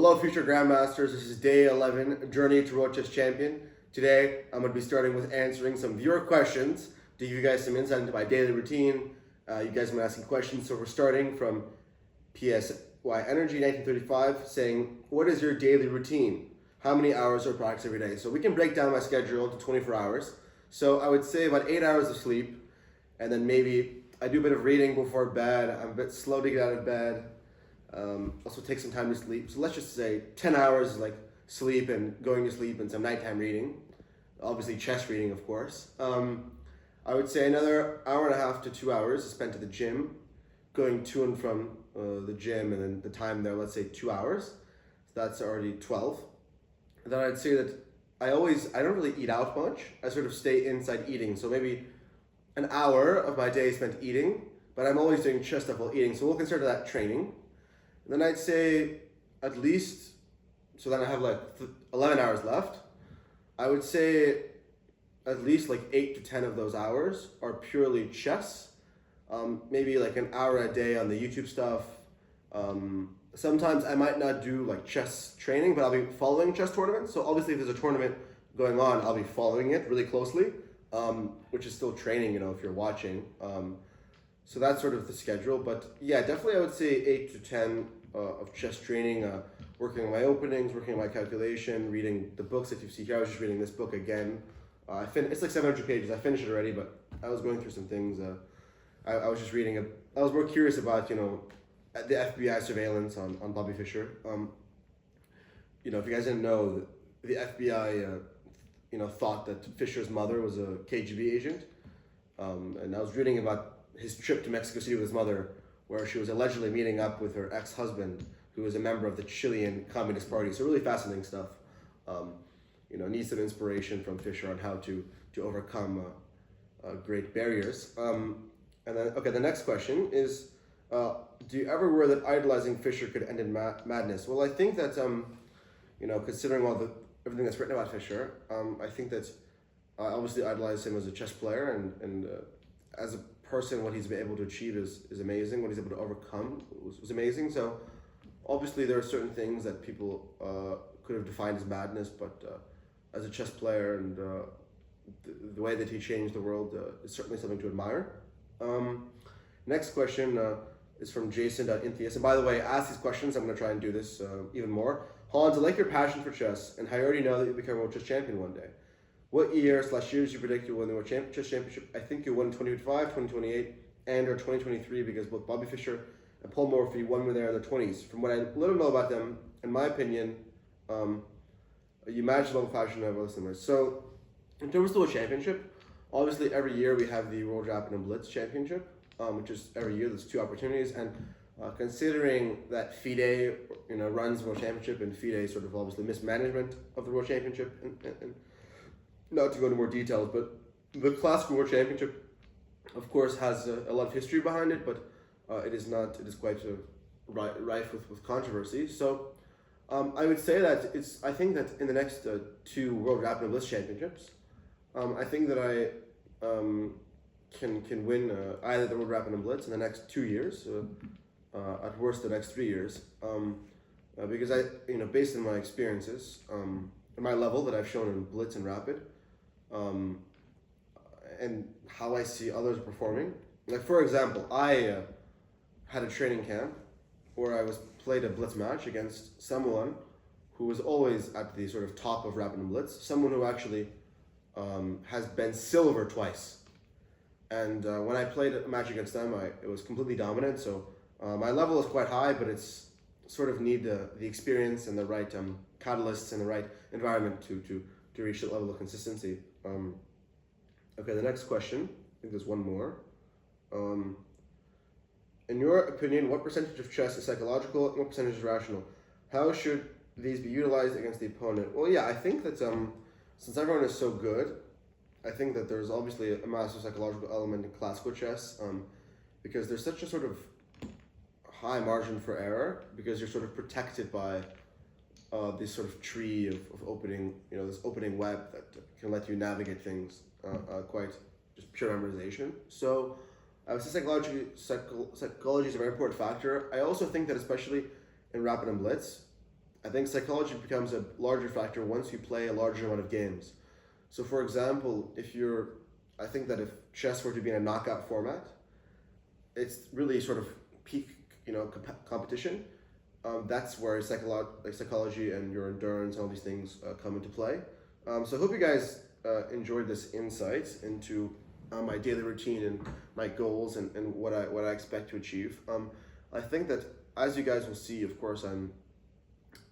Hello, future Grandmasters. This is day 11, Journey to World Chess Champion. Today, I'm going to be starting with answering some viewer questions to give you guys some insight into my daily routine. You guys have been asking questions, so we're starting from PSY Energy 1935 saying, what is your daily routine? How many hours of practice every day? So we can break down my schedule to 24 hours. So I would say about 8 hours of sleep, and then maybe I do a bit of reading before bed. I'm a bit slow to get out of bed. Also take some time to sleep. So let's just say 10 hours is like sleep and going to sleep and some nighttime reading. Obviously chess reading, of course. I would say another hour and a half to 2 hours is spent at the gym, going to and from the gym, and then the time there, let's say 2 hours. So that's already 12. And then I'd say that I don't really eat out much. I sort of stay inside eating. So maybe an hour of my day spent eating, but I'm always doing chess stuff while eating. So we'll consider that training. Then I'd say at least, so then I have like 11 hours left. I would say at least like 8 to 10 of those hours are purely chess. Maybe like an hour a day on the YouTube stuff. Sometimes I might not do like chess training, but I'll be following chess tournaments. So obviously if there's a tournament going on, I'll be following it really closely, which is still training, if you're watching. So that's sort of the schedule, but yeah, definitely I would say 8 to 10 of chess training, working on my openings, working on my calculation, reading the books that you see here. I was just reading this book again. It's like 700 pages. I finished it already, but I was going through some things. I was just reading it. I was more curious about, the FBI surveillance on Bobby Fischer. If you guys didn't know, the FBI, thought that Fischer's mother was a KGB agent. And I was reading about his trip to Mexico City with his mother, where she was allegedly meeting up with her ex-husband, who was a member of the Chilean Communist Party. So really fascinating stuff. Needs some inspiration from Fischer on how to overcome great barriers. And then, okay, the next question is, do you ever worry that idolizing Fischer could end in madness? Well, I think that, considering everything that's written about Fischer, I think that I obviously idolize him as a chess player, and as a person, what he's been able to achieve is amazing. What he's able to overcome was amazing. So obviously there are certain things that people could have defined as madness, but as a chess player and the way that he changed the world is certainly something to admire. Next question is from Jason.Inthius. And by the way, ask these questions. I'm going to try and do this even more. Hans, I like your passion for chess, and I already know that you'll become a world chess champion one day. What years you predict you'll win the World Chess Championship? I think you'll win in 2025, 2028, and or 2023, because both Bobby Fischer and Paul Morphy won when they were in their 20s. From what I little know about them, in my opinion, you match the level of passion of other similar. So, in terms of the World Championship, obviously every year we have the World Rapid and Blitz Championship, which is every year there's 2 opportunities, and considering that FIDE, runs the World Championship, and FIDE sort of obviously mismanagement of the World Championship, and not to go into more details, but the Classical World Championship, of course, has a lot of history behind it, but it is quite rife with controversy. So I would say that I think that in the next 2 World Rapid and Blitz Championships, I think that I can win either the World Rapid and Blitz in the next 2 years, at worst the next 3 years, because based on my experiences, and my level that I've shown in Blitz and Rapid, and how I see others performing. Like, for example, I had a training camp where I played a Blitz match against someone who was always at the sort of top of Rapid and Blitz, someone who actually has been silver twice. And when I played a match against them, it was completely dominant. So my level is quite high, but it's sort of need the experience and the right catalysts and the right environment to reach that level of consistency. Okay, the next question, I think there's one more. In your opinion, what percentage of chess is psychological and what percentage is rational? How should these be utilized against the opponent? Well, yeah, I think that since everyone is so good, I think that there's obviously a massive psychological element in classical chess, because there's such a sort of high margin for error, because you're sort of protected by this sort of tree of opening, this opening web that can let you navigate things quite just pure memorization. So I would say psychology is a very important factor. I also think that especially in Rapid and Blitz, I think psychology becomes a larger factor once you play a larger amount of games. So, for example, I think that if chess were to be in a knockout format, it's really sort of peak, competition. That's where psychology and your endurance and all these things come into play. So I hope you guys enjoyed this insight into my daily routine and my goals and what I expect to achieve. I think that as you guys will see, of course,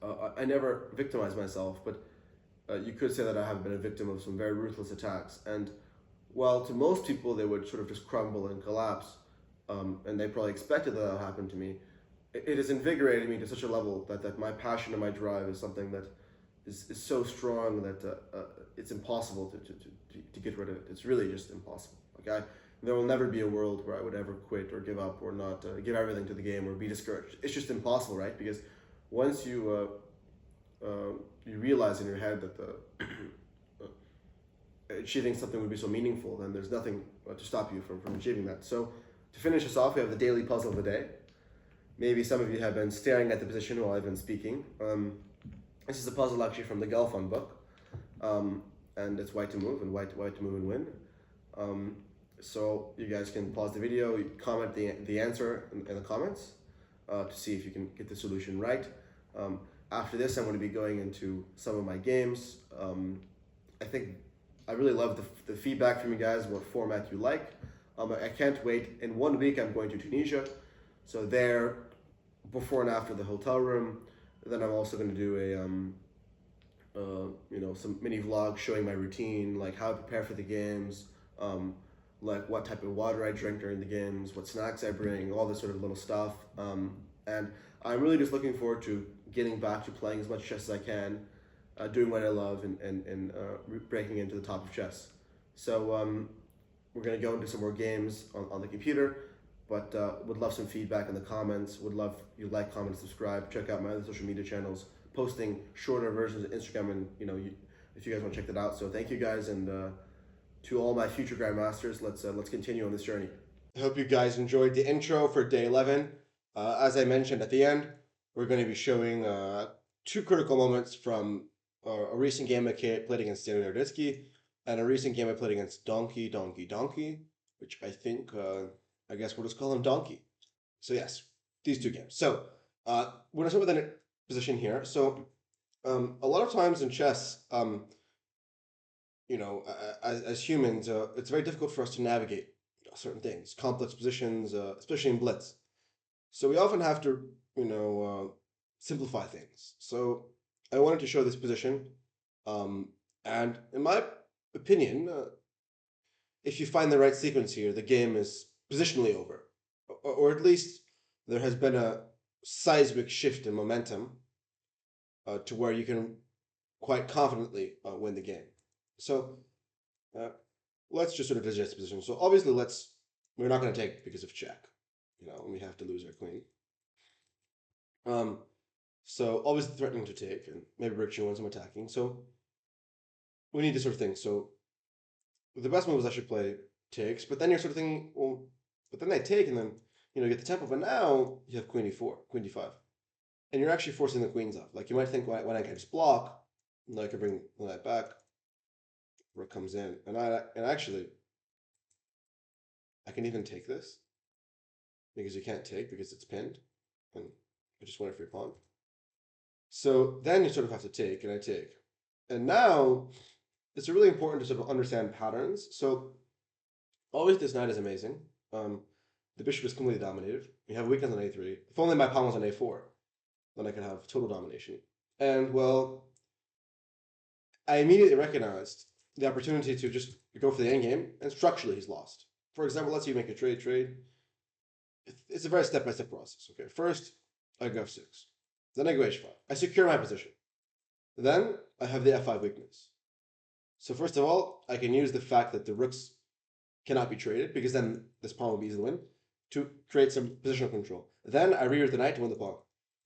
I never victimize myself, but you could say that I have been a victim of some very ruthless attacks. And while to most people they would sort of just crumble and collapse, and they probably expected that would happen to me, it has invigorated me to such a level that my passion and my drive is something that is so strong that it's impossible to get rid of it. It's really just impossible. There will never be a world where I would ever quit or give up or not give everything to the game or be discouraged. It's just impossible, right? Because once you realize in your head that achieving something would be so meaningful, then there's nothing to stop you from achieving that. So to finish us off, we have the daily puzzle of the day. Maybe some of you have been staring at the position while I've been speaking. This is a puzzle actually from the Gelfand book, and it's white to move and white to move and win. So you guys can pause the video, you comment the answer in the comments to see if you can get the solution right. After this, I'm going to be going into some of my games. I think I really love the feedback from you guys, what format you like. I can't wait. In 1 week, I'm going to Tunisia. So there, before and after the hotel room. Then I'm also going to do some mini vlogs showing my routine, like how I prepare for the games, like what type of water I drink during the games, what snacks I bring, all this sort of little stuff. And I'm really just looking forward to getting back to playing as much chess as I can, doing what I love, and breaking into the top of chess. So we're going to go into some more games on the computer, but would love some feedback in the comments. Would love you like, comment, subscribe. Check out my other social media channels, posting shorter versions of Instagram, and if you guys want to check that out. So thank you guys, and to all my future grandmasters, let's continue on this journey. I hope you guys enjoyed the intro for day 11. As I mentioned at the end, we're going to be showing 2 critical moments from a recent game I played against Daniel Naroditsky and a recent game I played against Donkey, which I think, I guess we'll just call him Donkey. So yes, these 2 games. So we're going to start with a position here. So a lot of times in chess, as humans, it's very difficult for us to navigate certain things, complex positions, especially in blitz. So we often have to, simplify things. So I wanted to show this position, and in my opinion, if you find the right sequence here, the game is positionally over, or at least there has been a seismic shift in momentum to where you can quite confidently win the game. So let's just sort of digest the position. So obviously we're not going to take because of check, and we have to lose our queen. So always threatening to take, and maybe rook g1 some attacking. So we need to sort of think. So the best move is I should play takes, but then you're sort of thinking, well, but then they take and then get the tempo. But now you have queen e4, queen d5, and you're actually forcing the queens up. Like you might think, when I can just block, and I can bring the knight back. Rook comes in, and actually I can even take this because you can't take because it's pinned, and I just want it for your pawn. So then you sort of have to take, and I take. And now it's really important to sort of understand patterns. So always this knight is amazing. The bishop is completely dominated. We have weakness on a3. If only my pawn was on a4, then I could have total domination. And well, I immediately recognized the opportunity to just go for the endgame, and structurally he's lost. For example, let's say you make a trade. It's a very step-by-step process. Okay, first I go f6. Then I go h5. I secure my position. Then I have the f5 weakness. So first of all, I can use the fact that the rooks cannot be traded, because then this pawn will be easy to win, to create some positional control. Then I reroute the knight to win the pawn.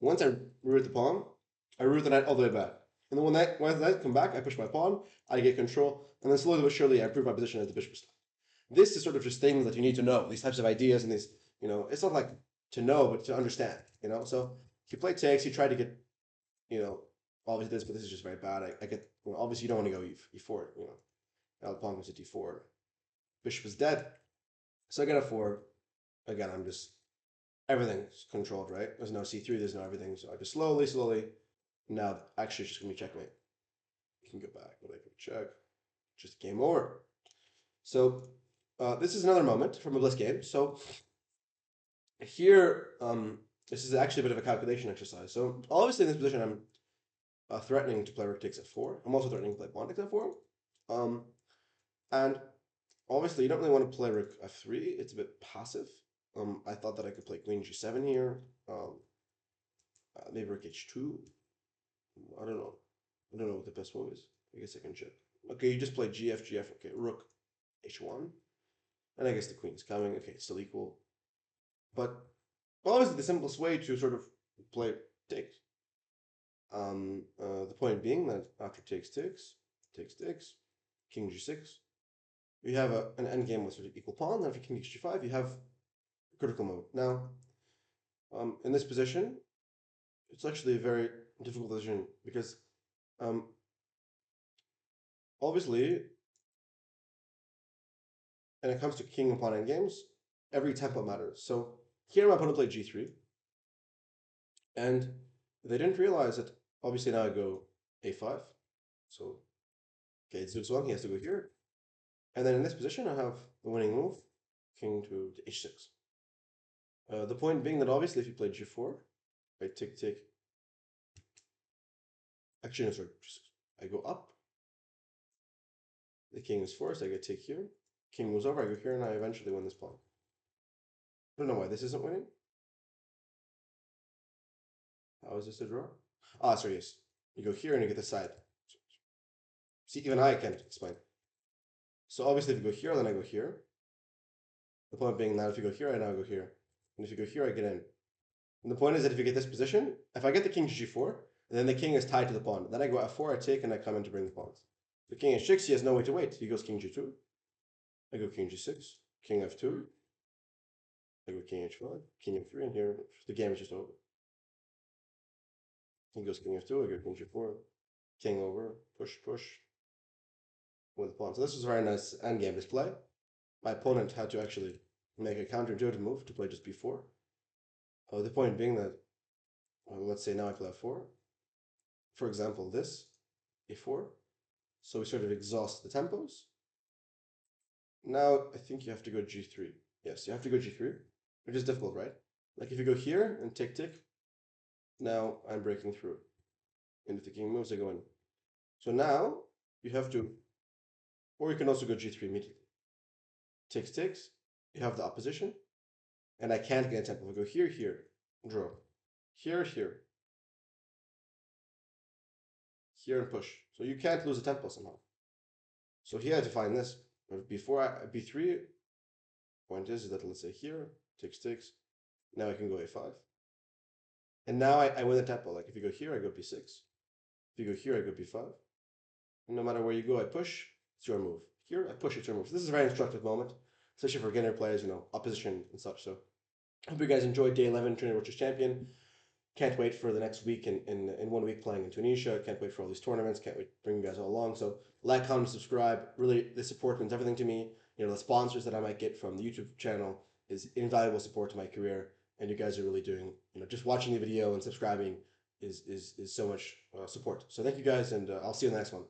Once I reroute the pawn, I reroute the knight all the way back. And then when the knight come back, I push my pawn, I get control, and then slowly but surely I improve my position as the bishop stuff. This is sort of just things that you need to know, these types of ideas, and these, it's not like to know, but to understand, So if you play takes, you try to get, you know, obviously this, but this is just very bad. I get, obviously you don't want to go e4, now the pawn goes to d4. Bishop is dead. So I get a4. Again, I'm just, everything's controlled, right? There's no c3, there's no everything. So I just slowly. Now, actually, it's just going to be checkmate. You can go back, but I can check. Just game over. So this is another moment from a Bliss game. So here, this is actually a bit of a calculation exercise. So obviously in this position, I'm threatening to play rook takes f4. I'm also threatening to play pawn takes f4. And obviously, you don't really want to play rook f3. It's a bit passive. I thought that I could play queen g7 here. Maybe rook h2. I don't know. I don't know what the best move is. I guess I can check. Okay, you just play gf. Okay, rook h1. And I guess the queen's coming. Okay, it's still equal. But obviously, the simplest way to sort of play takes. The point being that after takes, king g6, you have an endgame with sort of equal pawn. After king h5, you have critical mode. Now, in this position, it's actually a very difficult position because obviously, when it comes to king and pawn endgames, every tempo matters. So here my opponent played g3, and they didn't realize that obviously now I go a5. So, okay, it's Zugzwang, he has to go here. And then in this position, I have the winning move, king to h6. The point being that obviously if you play g4, I take. Actually, no, sorry, I go up. The king is forced, I get take here. King moves over, I go here, and I eventually win this pawn. I don't know why this isn't winning. How is this a draw? Ah, sorry, yes. You go here and you get the side. See, even I can't explain. So obviously if you go here, then I go here. The point being that if you go here, I now go here. And if you go here, I get in. And the point is that if you get this position, if I get the king to g4, then the king is tied to the pawn. Then I go f4, I take, and I come in to bring the pawns. The king h6, he has no way to wait. He goes king g2. I go king g6, king f2. I go king h5, king f3, and here the game is just over. He goes king f2, I go king g4, king over, push, with the pawn. So this was a very nice endgame display. My opponent had to actually make a counterintuitive move to play just b4. The point being that, let's say now I play f4. For example, this, a4. So we sort of exhaust the tempos. Now I think you have to go g3. Yes, you have to go g3, which is difficult, right? Like if you go here and tick, now I'm breaking through. And if the king moves, I go in. So now you have to, or you can also go g3 immediately. Takes, you have the opposition, and I can't get a tempo. I go here, draw. Here, here and push. So you can't lose a tempo somehow. So he had to find this. But before b3, point is that let's say here, takes. Now I can go a5. And now I win the tempo. Like if you go here, I go b6. If you go here, I go b5. And no matter where you go, I push, it's your move. Here, I push, it's your move. So this is a very instructive moment, especially for beginner players, opposition and such. So I hope you guys enjoyed day 11, Trinity Roaches Champion. Can't wait for the next week in 1 week playing in Tunisia. Can't wait for all these tournaments. Can't wait to bring you guys all along. So like, comment, subscribe. Really, the support means everything to me. The sponsors that I might get from the YouTube channel is invaluable support to my career. And you guys are really doing, just watching the video and subscribing is so much support. So thank you guys, and I'll see you in the next one.